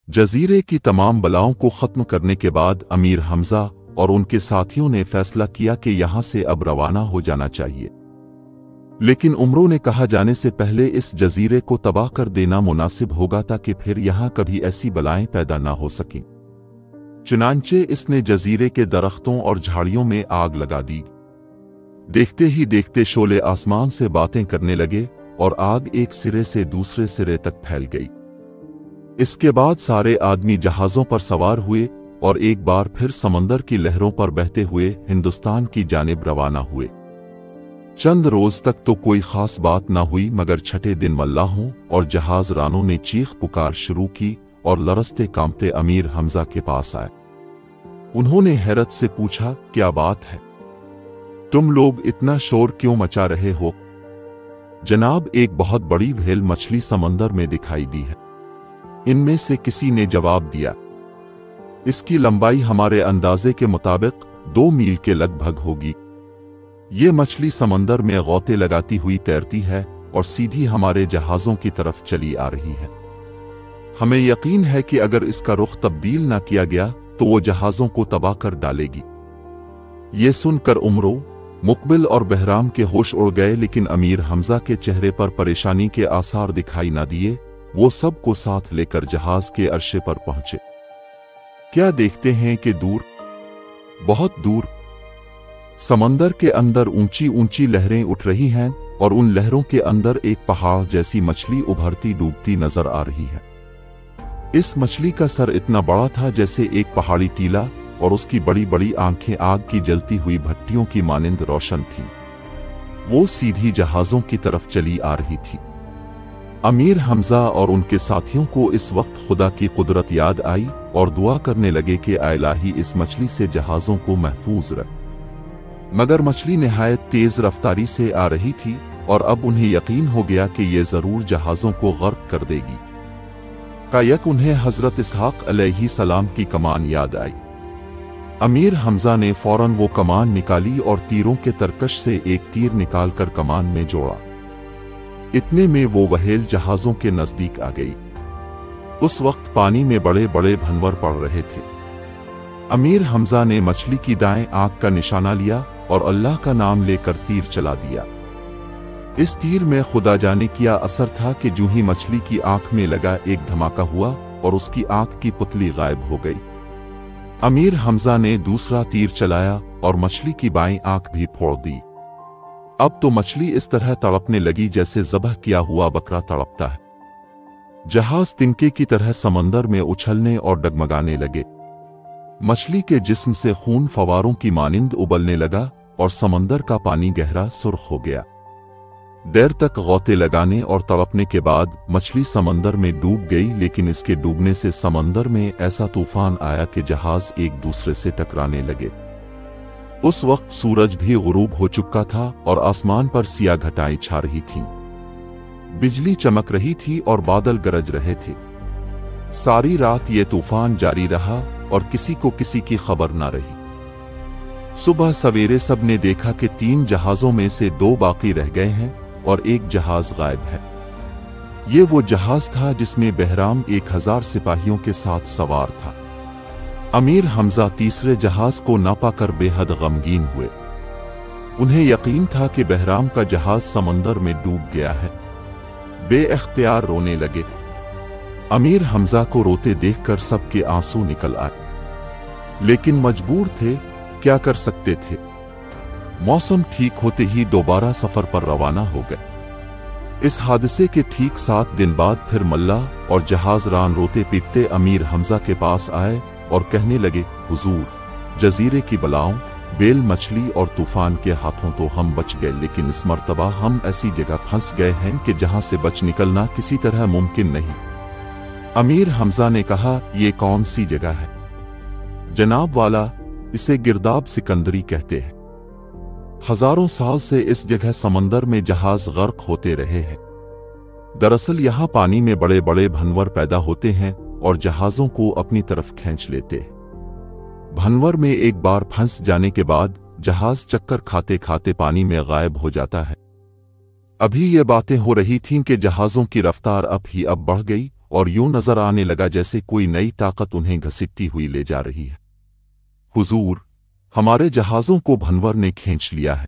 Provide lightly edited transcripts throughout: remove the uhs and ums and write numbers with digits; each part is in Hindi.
जजीरे की तमाम बलाओं को ख़त्म करने के बाद अमीर हमजा और उनके साथियों ने फैसला किया कि यहां से अब रवाना हो जाना चाहिए। लेकिन उमरों ने कहा जाने से पहले इस जजीरे को तबाह कर देना मुनासिब होगा ताकि फिर यहां कभी ऐसी बलाएं पैदा ना हो सकें। चुनांचे इसने जजीरे के दरख्तों और झाड़ियों में आग लगा दी। देखते ही देखते शोले आसमान से बातें करने लगे और आग एक सिरे से दूसरे सिरे तक फैल गई। इसके बाद सारे आदमी जहाज़ों पर सवार हुए और एक बार फिर समंदर की लहरों पर बहते हुए हिंदुस्तान की जानिब रवाना हुए। चंद रोज तक तो कोई खास बात ना हुई, मगर छठे दिन मल्लाहों और जहाज रानों ने चीख पुकार शुरू की और लरसते कांपते अमीर हमजा के पास आए। उन्होंने हैरत से पूछा, क्या बात है? तुम लोग इतना शोर क्यों मचा रहे हो? जनाब, एक बहुत बड़ी व्हेल मछली समंदर में दिखाई दी है। इनमें से किसी ने जवाब दिया, इसकी लंबाई हमारे अंदाजे के मुताबिक 2 मील के लगभग होगी। ये मछली समंदर में गौते लगाती हुई तैरती है और सीधी हमारे जहाज़ों की तरफ चली आ रही है। हमें यकीन है कि अगर इसका रुख तब्दील ना किया गया तो वो जहाज़ों को तबाह कर डालेगी। ये सुनकर उमरों, मुकबिल और बहराम के होश उड़ गए, लेकिन अमीर हमजा के चेहरे पर परेशानी के आसार दिखाई ना दिए। वो सबको साथ लेकर जहाज के अर्शे पर पहुंचे। क्या देखते हैं कि दूर, बहुत दूर, समंदर के अंदर ऊंची ऊंची लहरें उठ रही हैं और उन लहरों के अंदर एक पहाड़ जैसी मछली उभरती डूबती नजर आ रही है। इस मछली का सर इतना बड़ा था जैसे एक पहाड़ी टीला और उसकी बड़ी बड़ी आंखें आग की जलती हुई भट्टियों की मानिंद रोशन थीं। वो सीधी जहाजों की तरफ चली आ रही थी। अमीर हमजा और उनके साथियों को इस वक्त खुदा की कुदरत याद आई और दुआ करने लगे कि ऐ इलाही, इस मछली से जहाजों को महफूज रख। मगर मछली निहायत तेज रफ्तारी से आ रही थी और अब उन्हें यकीन हो गया कि ये जरूर जहाजों को गर्क कर देगी। कायक उन्हें हजरत इसहाक अलैहिस्सलाम की कमान याद आई। अमीर हमजा ने फौरन वो कमान निकाली और तीरों के तरकश से एक तीर निकालकर कमान में जोड़ा। इतने में वो व्हेल जहाजों के नजदीक आ गई। उस वक्त पानी में बड़े बड़े भंवर पड़ रहे थे। अमीर हमजा ने मछली की दाएं आंख का निशाना लिया और अल्लाह का नाम लेकर तीर चला दिया। इस तीर में खुदा जाने क्या असर था कि जूं ही मछली की आंख में लगा, एक धमाका हुआ और उसकी आंख की पुतली गायब हो गई। अमीर हमजा ने दूसरा तीर चलाया और मछली की बाईं आंख भी फोड़ दी। अब तो मछली इस तरह तड़पने लगी जैसे ज़बह किया हुआ बकरा तड़पता है। जहाज तिनके की तरह समंदर में उछलने और डगमगाने लगे। मछली के जिस्म से खून फवारों की मानिंद उबलने लगा और समंदर का पानी गहरा सुर्ख हो गया। देर तक गौते लगाने और तड़पने के बाद मछली समंदर में डूब गई, लेकिन इसके डूबने से समंदर में ऐसा तूफान आया कि जहाज एक दूसरे से टकराने लगे। उस वक्त सूरज भी गुरूब हो चुका था और आसमान पर सियाह घटाएं छा रही थीं। बिजली चमक रही थी और बादल गरज रहे थे। सारी रात ये तूफान जारी रहा और किसी को किसी की खबर ना रही। सुबह सवेरे सब ने देखा कि 3 जहाजों में से 2 बाकी रह गए हैं और एक जहाज गायब है। ये वो जहाज था जिसमें बहराम 1000 सिपाहियों के साथ सवार था। अमीर हमजा तीसरे जहाज को ना पाकर बेहद गमगीन हुए। उन्हें यकीन था कि बहराम का जहाज समंदर में डूब गया है। बेइख्तियार रोने लगे। अमीर हमजा को रोते देखकर सबके आंसू निकल आए, लेकिन मजबूर थे, क्या कर सकते थे। मौसम ठीक होते ही दोबारा सफर पर रवाना हो गए। इस हादसे के ठीक 7 दिन बाद फिर मल्ला और जहाज रान रोते पीटते अमीर हमजा के पास आए और कहने लगे, हुजूर, जजीरे की बलाओं, बेल मछली और तूफान के हाथों तो हम बच गए, लेकिन इस मर्तबा हम ऐसी जगह फंस गए हैं कि जहां से बच निकलना किसी तरह मुमकिन नहीं। अमीर हमजा ने कहा, ये कौन सी जगह है? जनाब वाला, इसे गिरदाब सिकंदरी कहते हैं। हजारों साल से इस जगह समंदर में जहाज गर्क होते रहे हैं। दरअसल यहाँ पानी में बड़े बड़े भंवर पैदा होते हैं और जहाजों को अपनी तरफ खींच लेते हैं। भंवर में एक बार फंस जाने के बाद जहाज चक्कर खाते खाते पानी में गायब हो जाता है। अभी ये बातें हो रही थीं कि जहाजों की रफ्तार अब बढ़ गई और यूं नजर आने लगा जैसे कोई नई ताकत उन्हें घसीटती हुई ले जा रही है। हुजूर, हमारे जहाज़ों को भनवर ने खींच लिया है।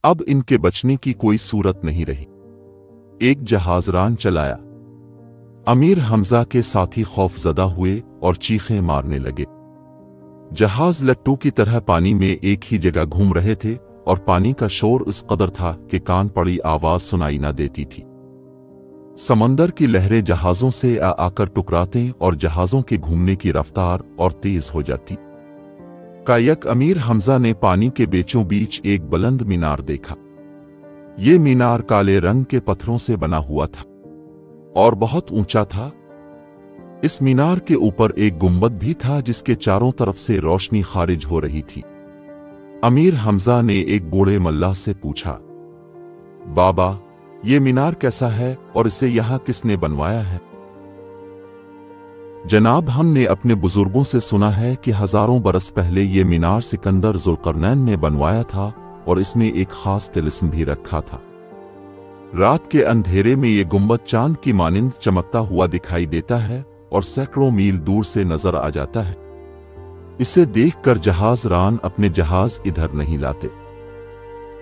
अब इनके बचने की कोई सूरत नहीं रही। एक जहाज़रान चलाया। अमीर हमजा के साथी खौफजदा हुए और चीखें मारने लगे। जहाज लट्टू की तरह पानी में एक ही जगह घूम रहे थे और पानी का शोर इस कदर था कि कान पड़ी आवाज सुनाई न देती थी। समंदर की लहरें जहाजों से आकर टकराते और जहाजों के घूमने की रफ्तार और तेज हो जाती। कायक अमीर हमजा ने पानी के बीचों बीच एक बुलंद मीनार देखा। ये मीनार काले रंग के पत्थरों से बना हुआ था और बहुत ऊंचा था। इस मीनार के ऊपर एक गुंबद भी था जिसके चारों तरफ से रोशनी खारिज हो रही थी। अमीर हमजा ने एक बूढ़े मल्लाह से पूछा, बाबा, ये मीनार कैसा है और इसे यहां किसने बनवाया है? जनाब, हमने अपने बुजुर्गों से सुना है कि हजारों बरस पहले ये मीनार सिकंदर जुल्करनैन ने बनवाया था और इसमें एक खास तिलिस्म भी रखा था। रात के अंधेरे में ये गुंबद चांद की मानिंद चमकता हुआ दिखाई देता है और सैकड़ों मील दूर से नजर आ जाता है। इसे देखकर जहाज़रान अपने जहाज इधर नहीं लाते,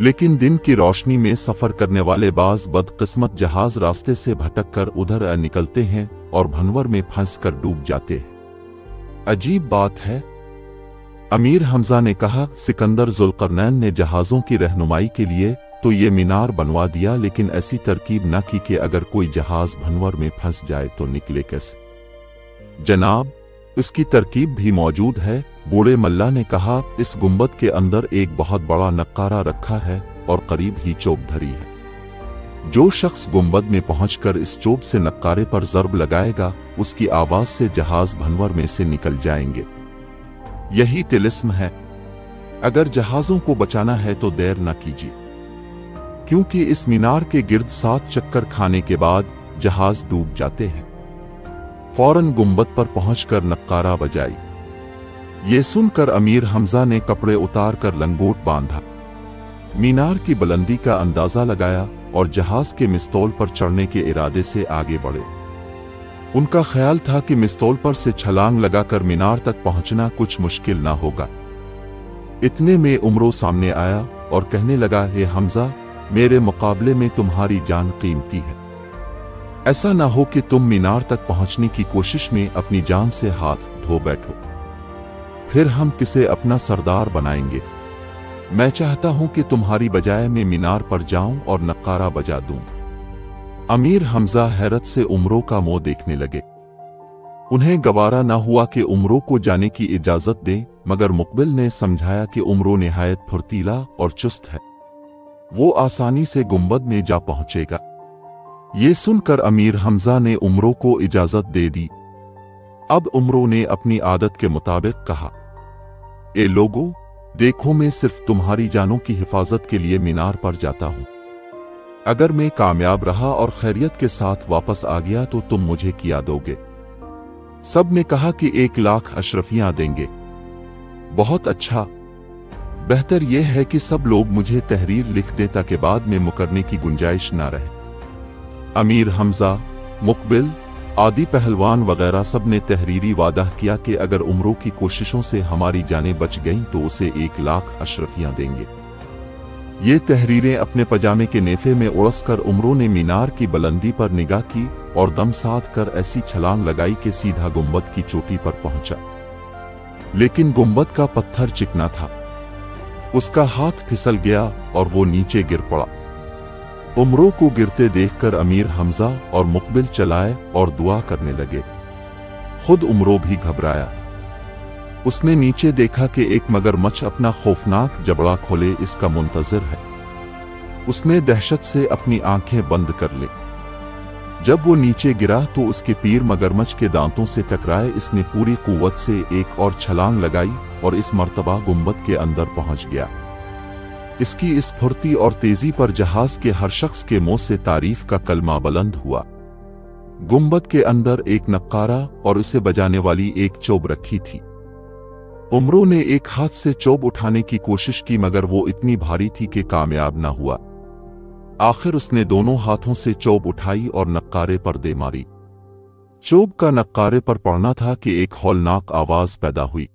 लेकिन दिन की रोशनी में सफर करने वाले बाज बदकिस्मत जहाज रास्ते से भटककर उधर निकलते हैं और भंवर में फंसकर डूब जाते हैं। अजीब बात है, अमीर हमजा ने कहा। सिकंदर जुल्करनैन ने जहाजों की रहनुमाई के लिए तो ये मीनार बनवा दिया, लेकिन ऐसी तरकीब न की कि अगर कोई जहाज भंवर में फंस जाए तो निकले कैसे? जनाब, इसकी तरकीब भी मौजूद है। बूढ़े मल्ला ने कहा, इस गुंबद के अंदर एक बहुत बड़ा नक्कारा रखा है और करीब ही चोप धरी है। जो शख्स गुंबद में पहुंचकर इस चोप से नक्कारे पर जर्ब लगाएगा, उसकी आवाज से जहाज भंवर में से निकल जाएंगे। यही तिलिस्म है। अगर जहाजों को बचाना है तो देर न कीजिए, क्योंकि इस मीनार के गिर्द 7 चक्कर खाने के बाद जहाज डूब जाते हैं। फौरन गुंबद पर पहुंचकर नक्कारा बजाई। ये सुनकर अमीर हमजा ने कपड़े उतार कर लंगोट बांधा, मीनार की बुलंदी का अंदाजा लगाया और जहाज के मिस्तौल पर चढ़ने के इरादे से आगे बढ़े। उनका ख्याल था कि मिस्तौल पर से छलांग लगाकर मीनार तक पहुंचना कुछ मुश्किल ना होगा। इतने में उमरो सामने आया और कहने लगा, हे हमजा, मेरे मुकाबले में तुम्हारी जान कीमती है। ऐसा ना हो कि तुम मीनार तक पहुंचने की कोशिश में अपनी जान से हाथ धो बैठो, फिर हम किसे अपना सरदार बनाएंगे। मैं चाहता हूं कि तुम्हारी बजाय में मीनार पर जाऊं और नक्कारा बजा दूं। अमीर हमजा हैरत से उमरो का मुंह देखने लगे। उन्हें गवारा न हुआ कि उमरो को जाने की इजाजत दें, मगर मुकबिल ने समझाया कि उमरो निहायत फुर्तीला और चुस्त है, वो आसानी से गुंबद में जा पहुंचेगा। ये सुनकर अमीर हमजा ने उमरो को इजाजत दे दी। अब उमरो ने अपनी आदत के मुताबिक कहा, ए लोगो, देखो, मैं सिर्फ तुम्हारी जानों की हिफाजत के लिए मीनार पर जाता हूं। अगर मैं कामयाब रहा और खैरियत के साथ वापस आ गया तो तुम मुझे क्या दोगे? सब ने कहा कि 1 लाख अशरफियां देंगे। बहुत अच्छा, बेहतर यह है कि सब लोग मुझे तहरीर लिख दें ताकि बाद में मुकरने की गुंजाइश ना रहे। अमीर हमजा, मुकबिल, आदि पहलवान वगैरह सब ने तहरीरी वादा किया कि अगर उमरों की कोशिशों से हमारी जानें बच गईं तो उसे 1 लाख अशरफियां देंगे। ये तहरीरें अपने पजामे के नेफे में उड़सकर उमरों ने मीनार की बुलंदी पर निगाह की और दम साध कर ऐसी छलांग लगाई कि सीधा गुंबद की चोटी पर पहुंचा। लेकिन गुंबद का पत्थर चिकना था, उसका हाथ फिसल गया और वो नीचे गिर पड़ा। उमरों को गिरते देखकर अमीर हमजा और मुकबिल चलाए और दुआ करने लगे। खुद उमरों भी घबराया। उसने नीचे देखा कि एक मगरमच्छ अपना खौफनाक जबड़ा खोले इसका मुंतजिर है। उसने दहशत से अपनी आंखें बंद कर ली। जब वो नीचे गिरा तो उसके पीर मगरमच्छ के दांतों से टकराए। इसने पूरी कुव्वत से एक और छलांग लगाई और इस मर्तबा गुंबद के अंदर पहुंच गया। इसकी इस फुर्ती और तेजी पर जहाज के हर शख्स के मुंह से तारीफ का कलमा बुलंद हुआ। गुंबद के अंदर एक नक्कारा और उसे बजाने वाली एक चोब रखी थी। उमरों ने एक हाथ से चोब उठाने की कोशिश की, मगर वो इतनी भारी थी कि कामयाब न हुआ। आखिर उसने दोनों हाथों से चोब उठाई और नक्कारे पर दे मारी। चोब का नक्कारे पर पड़ना था कि एक हौलनाक आवाज पैदा हुई।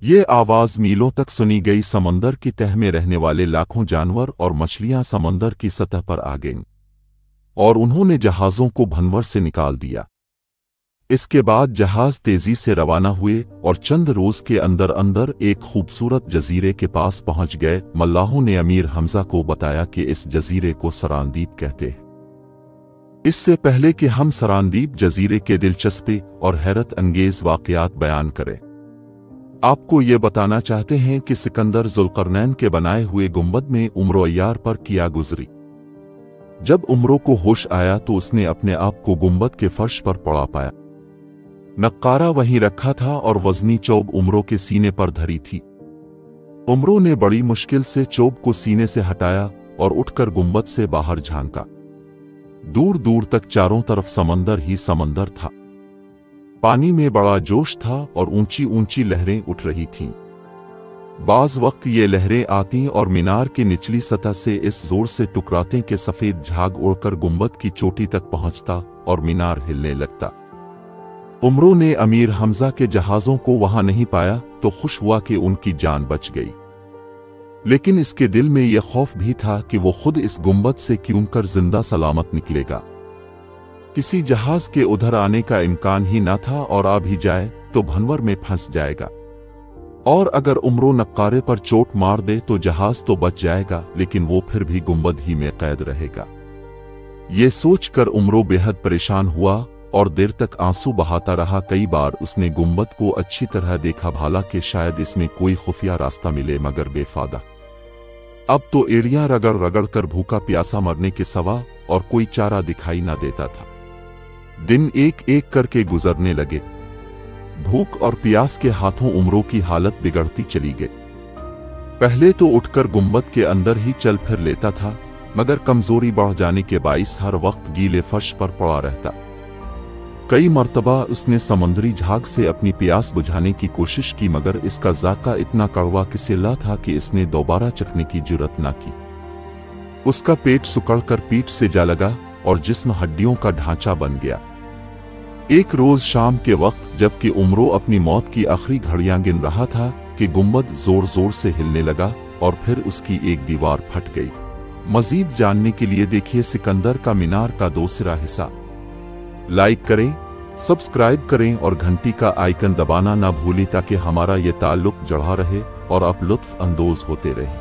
ये आवाज मीलों तक सुनी गई। समंदर की तह में रहने वाले लाखों जानवर और मछलियां समंदर की सतह पर आ गईं और उन्होंने जहाज़ों को भंवर से निकाल दिया। इसके बाद जहाज तेजी से रवाना हुए और चंद रोज के अंदर अंदर एक खूबसूरत जजीरे के पास पहुंच गए। मल्लाहों ने अमीर हमजा को बताया कि इस जजीरे को सरांदीप कहते हैं। इससे पहले कि हम सरांदीप जजीरे के दिलचस्पी और हैरत अंगेज वाकयात बयान करें, आपको ये बताना चाहते हैं कि सिकंदर जुल्करनैन के बनाए हुए गुंबद में उम्र अय्यार पर किया गुजरी। जब उम्रों को होश आया तो उसने अपने आप को गुंबद के फर्श पर पड़ा पाया। नक्कारा वहीं रखा था और वजनी चोब उम्रों के सीने पर धरी थी। उम्रों ने बड़ी मुश्किल से चोब को सीने से हटाया और उठकर गुंबद से बाहर झांका। दूर दूर तक चारों तरफ समंदर ही समंदर था। पानी में बड़ा जोश था और ऊंची ऊंची लहरें उठ रही थीं। बाज वक्त ये लहरें आती और मीनार की निचली सतह से इस जोर से टकराते कि सफेद झाग उड़कर गुंबद की चोटी तक पहुंचता और मीनार हिलने लगता। उम्रों ने अमीर हमजा के जहाज़ों को वहां नहीं पाया तो खुश हुआ कि उनकी जान बच गई, लेकिन इसके दिल में यह खौफ भी था कि वो खुद इस गुंबद से क्यों कर जिंदा सलामत निकलेगा। किसी जहाज के उधर आने का इम्कान ही न था और आ भी जाए तो भंवर में फंस जाएगा, और अगर उम्रों नक्कारे पर चोट मार दे तो जहाज तो बच जाएगा लेकिन वो फिर भी गुंबद ही में कैद रहेगा। ये सोचकर उम्रों बेहद परेशान हुआ और देर तक आंसू बहाता रहा। कई बार उसने गुंबद को अच्छी तरह देखा भाला कि शायद इसमें कोई खुफिया रास्ता मिले, मगर बेफायदा। अब तो एड़ियां रगड़ रगड़ कर भूखा प्यासा मरने के सिवा और कोई चारा दिखाई न देता था। दिन एक एक करके गुजरने लगे। भूख और प्यास के हाथों उम्रों की हालत बिगड़ती चली गई। पहले तो उठकर गुंबद के अंदर ही चल फिर लेता था, मगर कमजोरी बढ़ जाने के बाइस हर वक्त गीले फर्श पर पड़ा रहता। कई मर्तबा उसने समुद्री झाग से अपनी प्यास बुझाने की कोशिश की, मगर इसका जायका इतना कड़वा किसिल्ला था कि इसने दोबारा चखने की जुर्रत न की। उसका पेट सुकड़कर पीठ से जा लगा और जिस्म हड्डियों का ढांचा बन गया। एक रोज शाम के वक्त जबकि उम्रों अपनी मौत की आखिरी घड़ियां गिन रहा था कि गुंबद जोर जोर से हिलने लगा और फिर उसकी एक दीवार फट गई। मजीद जानने के लिए देखिए सिकंदर का मीनार का दूसरा हिस्सा। लाइक करें, सब्सक्राइब करें और घंटी का आइकन दबाना ना भूलें ताकि हमारा ये ताल्लुक जड़ा रहे और आप लुत्फ अंदोज होते रहें।